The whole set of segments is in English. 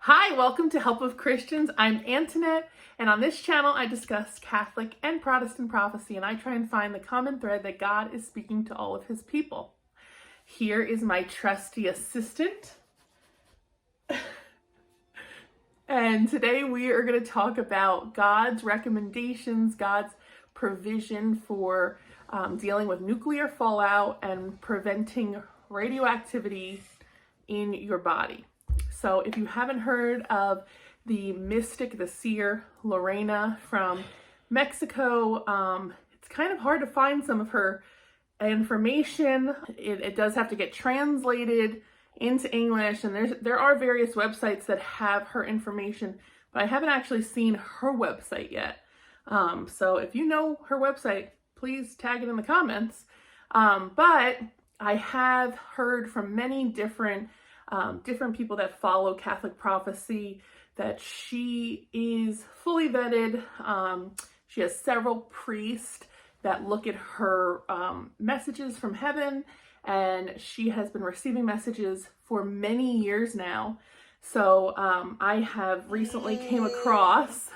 Hi, welcome to Help of Christians. I'm Antoinette, and on this channel I discuss Catholic and Protestant prophecy, and I try and find the common thread that God is speaking to all of his people. Here is my trusty assistant. And today we are going to talk about God's recommendations, God's provision for dealing with nuclear fallout and preventing radioactivity in your body. So if you haven't heard of the mystic, the seer, Lorena from Mexico, it's kind of hard to find some of her information. It does have to get translated into English, and there are various websites that have her information, but I haven't actually seen her website yet. So if you know her website, please tag it in the comments. But I have heard from many different people that follow Catholic prophecy that she is fully vetted. She has several priests that look at her messages from heaven, and she has been receiving messages for many years now. So I have recently came across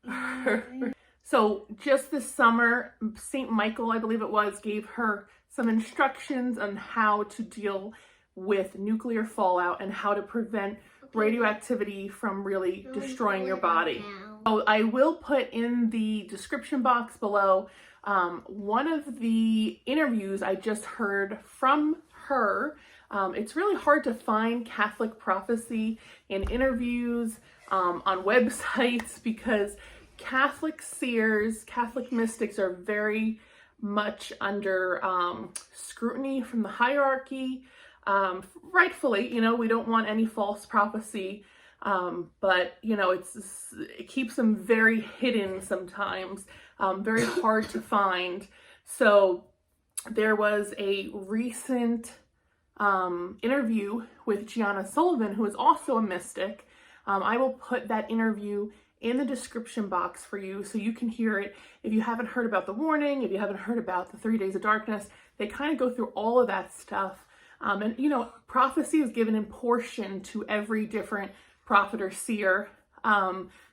her. So just this summer, St. Michael, I believe it was, gave her some instructions on how to deal with nuclear fallout and how to prevent radioactivity from really destroying your body. So I will put in the description box below one of the interviews I just heard from her. It's really hard to find Catholic prophecy in interviews on websites because Catholic seers, Catholic mystics are very much under scrutiny from the hierarchy. Rightfully, we don't want any false prophecy, but it keeps them very hidden sometimes, very hard to find. So there was a recent interview with Gianna Sullivan, who is also a mystic. I will put that interview in the description box for you so you can hear it. If you haven't heard about the warning, if you haven't heard about the 3 days of darkness, they kind of go through all of that stuff. And prophecy is given in portion to every different prophet or seer.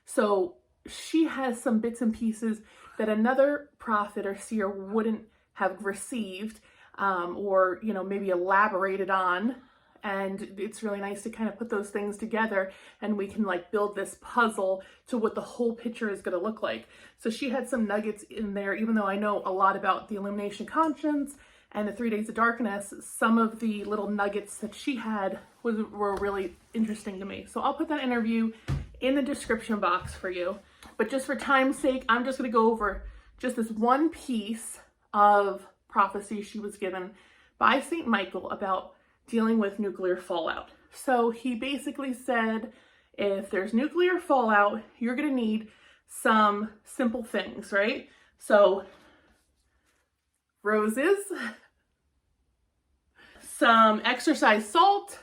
So she has some bits and pieces that another prophet or seer wouldn't have received, or maybe elaborated on. And it's really nice to kind of put those things together, and we can build this puzzle to what the whole picture is going to look like. So she had some nuggets in there, even though I know a lot about the illumination conscience and the 3 days of darkness. Some of the little nuggets that she had were really interesting to me. So I'll put that interview in the description box for you. But just for time's sake, I'm just going to go over just this one piece of prophecy she was given by St. Michael about dealing with nuclear fallout. So he basically said, if there's nuclear fallout, you're going to need some simple things, right? So roses, some exercise salt.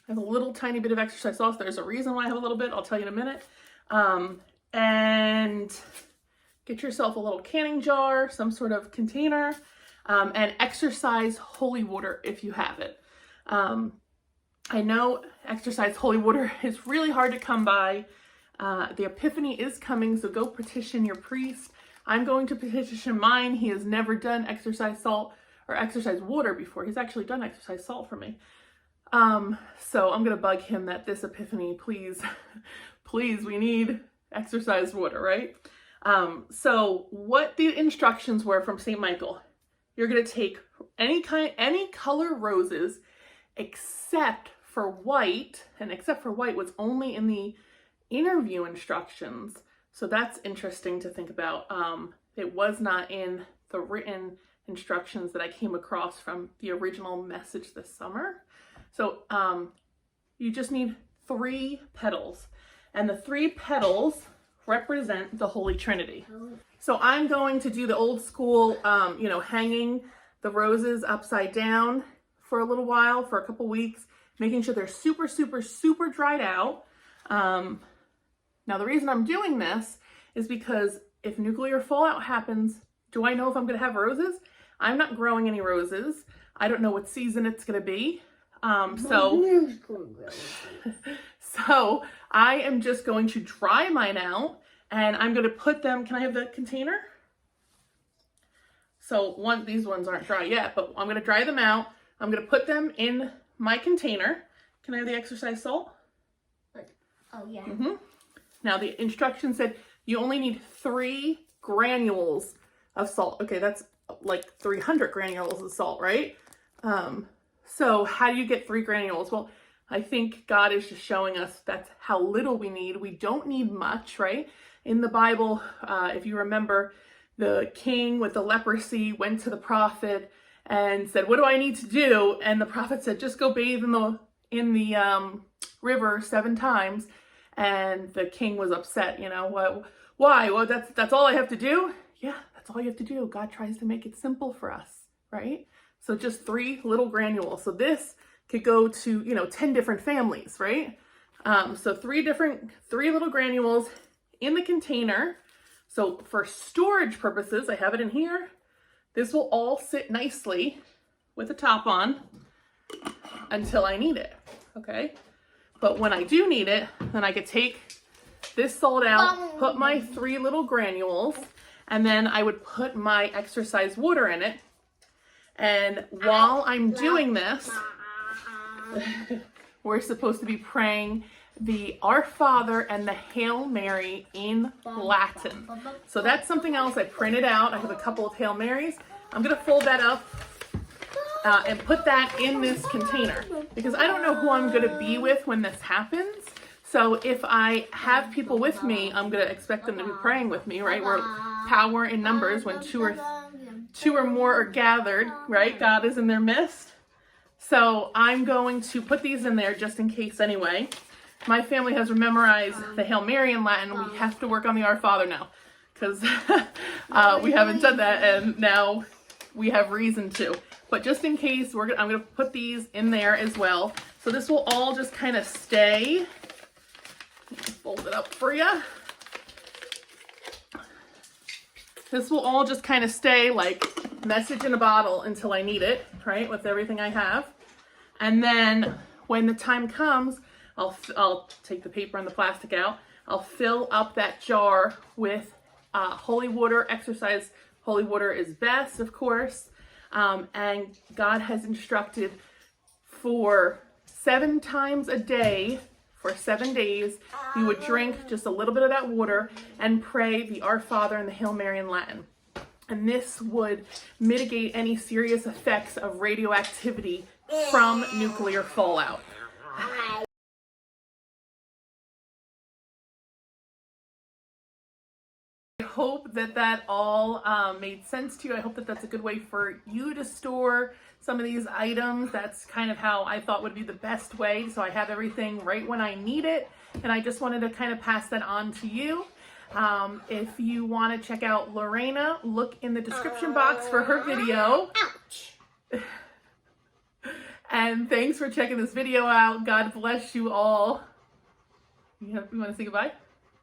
I have a little tiny bit of exercise salt. There's a reason why I have a little bit. I'll tell you in a minute. And get yourself a little canning jar, some sort of container, and exercise holy water if you have it. I know exercise holy water is really hard to come by. The Epiphany is coming, so go petition your priest. I'm going to petition mine. He has never done exercise salt or exercise water before. He's actually done exercise salt for me. So I'm going to bug him that this Epiphany, please, please, we need exercise water, right? So what the instructions were from St. Michael, you're going to take any color roses except for white, and except for white was only in the interview instructions. So that's interesting to think about. It was not in the written instructions that I came across from the original message this summer. So you just need 3 petals, and the 3 petals represent the Holy Trinity. So I'm going to do the old school, hanging the roses upside down for a little while, for a couple weeks, making sure they're super, super, super dried out. Now the reason I'm doing this is because if nuclear fallout happens, do I know if I'm going to have roses? I'm not growing any roses. I don't know what season it's going to be. So So I am just going to dry mine out, and I'm going to put them, can I have the container? So these ones aren't dry yet, but I'm going to dry them out. I'm going to put them in my container. Can I have the exercise salt? Oh, yeah. Now the instructions said you only need 3 granules of salt. Okay, that's like 300 granules of salt, right? So how do you get 3 granules? Well, I think God is just showing us that's how little we need. We don't need much, right? In the Bible, if you remember, the king with the leprosy went to the prophet and said, "What do I need to do?" And the prophet said, "Just go bathe in the river 7 times." And the king was upset, you know, why? Well, that's all I have to do? Yeah, that's all you have to do. God tries to make it simple for us, right? So just 3 little granules. So this could go to, 10 different families, right? So 3 little granules in the container. So for storage purposes, I have it in here. This will all sit nicely with the top on until I need it, okay? But when I do need it, then I could take this salt out, put my 3 little granules, and then I would put my exercise water in it. And while I'm doing this, we're supposed to be praying the Our Father and the Hail Mary in Latin. So that's something else I printed out. I have a couple of Hail Marys. I'm going to fold that up and put that in this container because I don't know who I'm going to be with when this happens. So if I have people with me, I'm going to expect them to be praying with me, right? We're power in numbers when two or more are gathered, right? God is in their midst. So I'm going to put these in there just in case anyway. My family has memorized the Hail Mary in Latin. We have to work on the Our Father now because we haven't done that, and now we have reason to. But just in case, I'm going to put these in there as well. So this will all just kind of stay. Fold it up for you. This will all just kind of stay like message in a bottle until I need it, right? With everything I have. And then when the time comes, I'll take the paper and the plastic out. I'll fill up that jar with holy water. Exercise holy water is best, of course. And God has instructed for 7 times a day for 7 days, you would drink just a little bit of that water and pray the Our Father and the Hail Mary in Latin. And this would mitigate any serious effects of radioactivity from nuclear fallout. I hope that all made sense to you. I hope that that's a good way for you to store some of these items. That's kind of how I thought would be the best way. So I have everything right when I need it. And I just wanted to kind of pass that on to you. If you want to check out Lorena, look in the description box for her video. Ouch. And thanks for checking this video out. God bless you all. You want to say goodbye?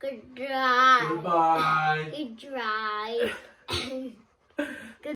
Goodbye. Goodbye. Goodbye.